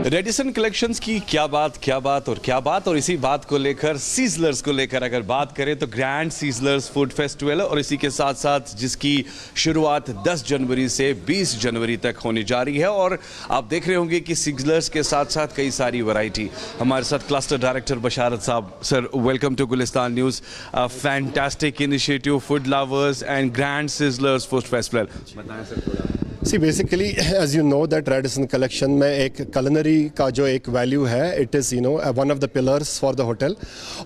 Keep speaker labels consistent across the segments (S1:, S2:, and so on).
S1: Radisson collections की क्या बात और इसी बात को लेकर सीजलर्स को लेकर अगर बात करें तो ग्रैंड सीजलर्स फूड फेस्टिवल और इसी के साथ साथ जिसकी शुरुआत 10 जनवरी से 20 जनवरी तक होने जा रही है। और आप देख रहे होंगे कि सीजलर्स के साथ साथ कई सारी वैरायटी। हमारे साथ cluster director Basharat sahab. Sir, welcome to Gulistan news. Fantastic initiative, food lovers and grand sizzlers food festival. बताएं सर थोड़ा।
S2: See basically as you know that Radisson collection में एक culinary का जो एक वैल्यू है, it is one of the pillars for the hotel.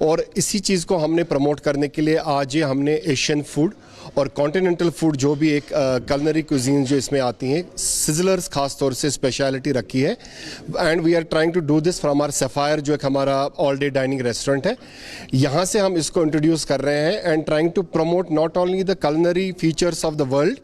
S2: और इसी चीज़ को हमने प्रमोट करने के लिए आज ये हमने एशियन फूड और कॉन्टिनेंटल फूड जो भी एक culinary cuisine जो इसमें आती हैं, सिजलर्स खास तौर से स्पेशलिटी रखी है। And we are trying to do this from our Sapphire जो एक हमारा ऑल डे डाइनिंग रेस्टोरेंट है। यहाँ से हम इसको इंट्रोड्यूस कर रहे हैं and trying to promote not only the culinary features of the world,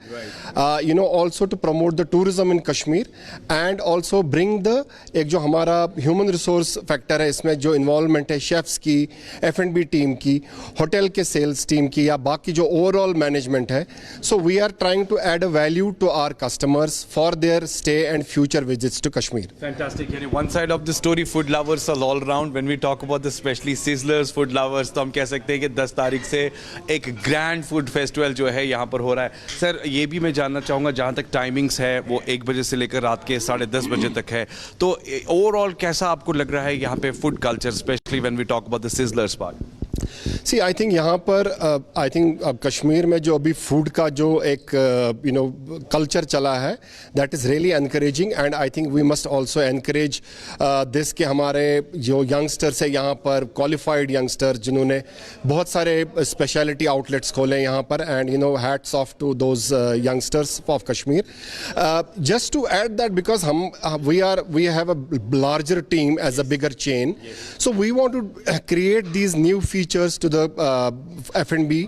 S2: also to promote the tourism in Kashmir and also bring the एक जो हमारा ह्यूमन रिसोर्स फैक्टर है, इसमें जो इन्वॉल्वमेंट है शेफ्स की, F&B टीम की, होटल के सेल्स टीम की या बाकी जो ओवरऑल मैनेजमेंट है। So we are trying to add a value to our customers for their stay and future visits to Kashmir.
S1: Fantastic. यानी one side of the story food lovers are all around. When we talk about the specially sizzlers food lovers, तो हम कह सकते हैं कि 10 तारीख से एक ग्रैंड फूड फेस्टिवल जो है यहाँ पर हो रहा है। सर, ये भी मैं जानना चाहूँगा, जहाँ तक टाइमिंग्स है वो 1 बजे से लेकर रात के 10:30 बजे तक है, तो ओवरऑल कैसा आपको लग रहा है यहाँ पे food culture, specially when we talk about the sizzlers part?
S2: See I think यहाँ पर आई थिंक कश्मीर में जो अभी फूड का जो एक कल्चर चला है, that is really encouraging and I think we must also encourage this कि हमारे जो यंगस्टर्स है यहाँ पर, क्वालिफाइड यंगस्टर्स जिन्होंने बहुत सारे स्पेशलिटी आउटलेट्स खोले यहाँ पर, and hats off to those youngsters of Kashmir. Just to add that because we have a larger team as a bigger chain, so we want to create these new features to the F&B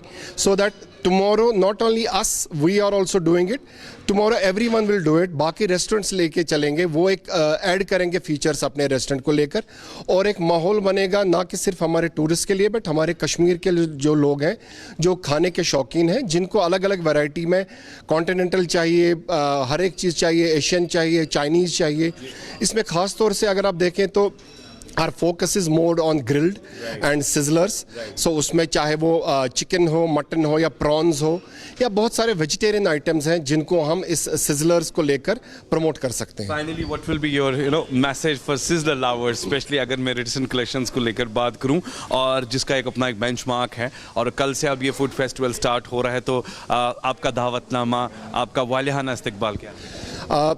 S2: so that tomorrow not only us, we are also doing it, tomorrow everyone will do it। बाकी restaurants लेके चलेंगे, वो एक add करेंगे features अपने restaurant को लेकर, और एक माहौल बनेगा ना कि सिर्फ हमारे टूरिस्ट के लिए बट हमारे कश्मीर के जो लोग हैं जो खाने के शौकीन हैं, जिनको अलग अलग वैरायटी में कॉन्टिनेंटल चाहिए, हर एक चीज़ चाहिए, एशियन चाहिए, चाइनीज़ चाहिए। इसमें ख़ास तौर से अगर आप देखें तो our focus is more on grilled and sizzlers, so उसमें चाहे वो चिकन हो, मटन हो या प्रॉन्स हो या बहुत सारे वेजिटेरियन आइटम्स हैं जिनको हम इस सिजलर्स को लेकर प्रमोट कर सकते हैं।
S1: Finally what will be your message for sizzler lovers, specially अगर मैं रेडिसन कलेक्शंस को लेकर बात करूं, और जिसका अपना एक बेंचमार्क है, और कल से अब ये फूड फेस्टिवल स्टार्ट हो रहा है, तो आपका दावतनामा, आपका वालिहाना इस्तकबाल क्या है?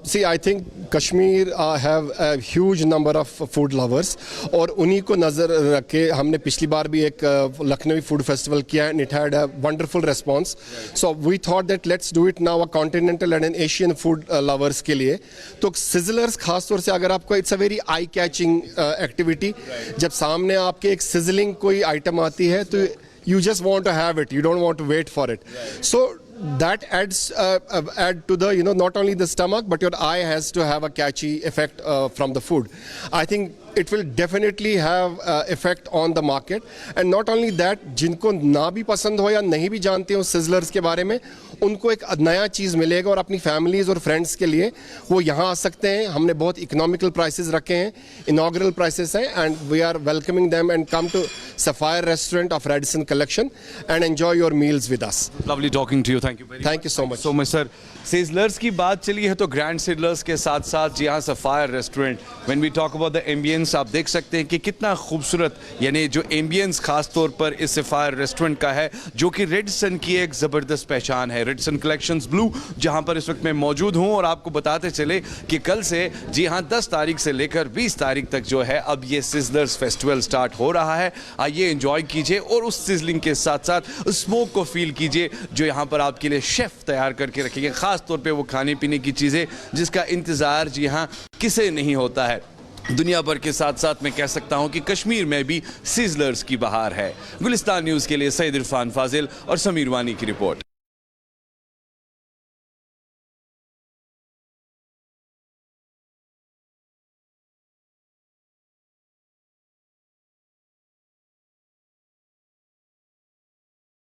S2: See, I think Kashmir have a huge number of food lovers, और उन्हीं को नज़र रख के हमने पिछली बार भी एक लखनवी फूड फेस्टिवल किया and it had a wonderful response, so we thought that let's do it now a continental and an Asian food lovers के लिए। तो sizzlers खास तौर से अगर आपको, it's a very eye catching activity, जब सामने आपके एक sizzling कोई आइटम आती है तो you just want to have it, you don't want to wait for it, so that adds add to the not only the stomach but your eye has to have a catchy effect from the food. I think it will definitely have effect on the market, and not only that, जिनको ना भी पसंद हो या नहीं भी जानते हो सिजलर्स के बारे में, उनको एक नया चीज़ मिलेगा और अपनी फैमिलीज़ और फ्रेंड्स के लिए वो यहाँ आ सकते हैं। हमने बहुत इकोनॉमिकल प्राइसेस रखे हैं, इनॉग्रल प्राइसेस हैं, and we are welcoming them and come to Sapphire restaurant of Radisson collection and enjoy your meals with us.
S1: Lovely talking to you, thank you so much sir. Sizzlers की बात चली है तो grand sizzlers के साथ साथ जी हाँ Sapphire restaurant, when we talk about the ambience, आप देख सकते हैं कि कितना खूबसूरत, यानी जो एम्बियंस खास तौर पर इस सफायर रेस्टोरेंट का है, जो कि रेडिसन की एक ज़बरदस्त पहचान है। रेडिसन कलेक्शंस ब्लू, जहां पर इस वक्त मैं मौजूद हूं, और आपको बताते चले कि कल से जी हाँ 10 तारीख से लेकर 20 तारीख तक जो है अब ये सिजलर्स फेस्टिवल स्टार्ट हो रहा है। आइए एंजॉय कीजिए और उस सिजलिंग के साथ साथ स्मोक को फील कीजिए जो यहाँ पर आपके लिए शेफ तैयार करके रखेंगे, खास तौर पे वो खाने पीने की चीज़ें जिसका इंतज़ार जी हाँ किसे नहीं होता है। दुनिया भर के साथ साथ मैं कह सकता हूं कि कश्मीर में भी सिजलर्स की बहार है। गुलिस्तान न्यूज़ के लिए सईद इरफान फाजिल और समीर वानी की रिपोर्ट।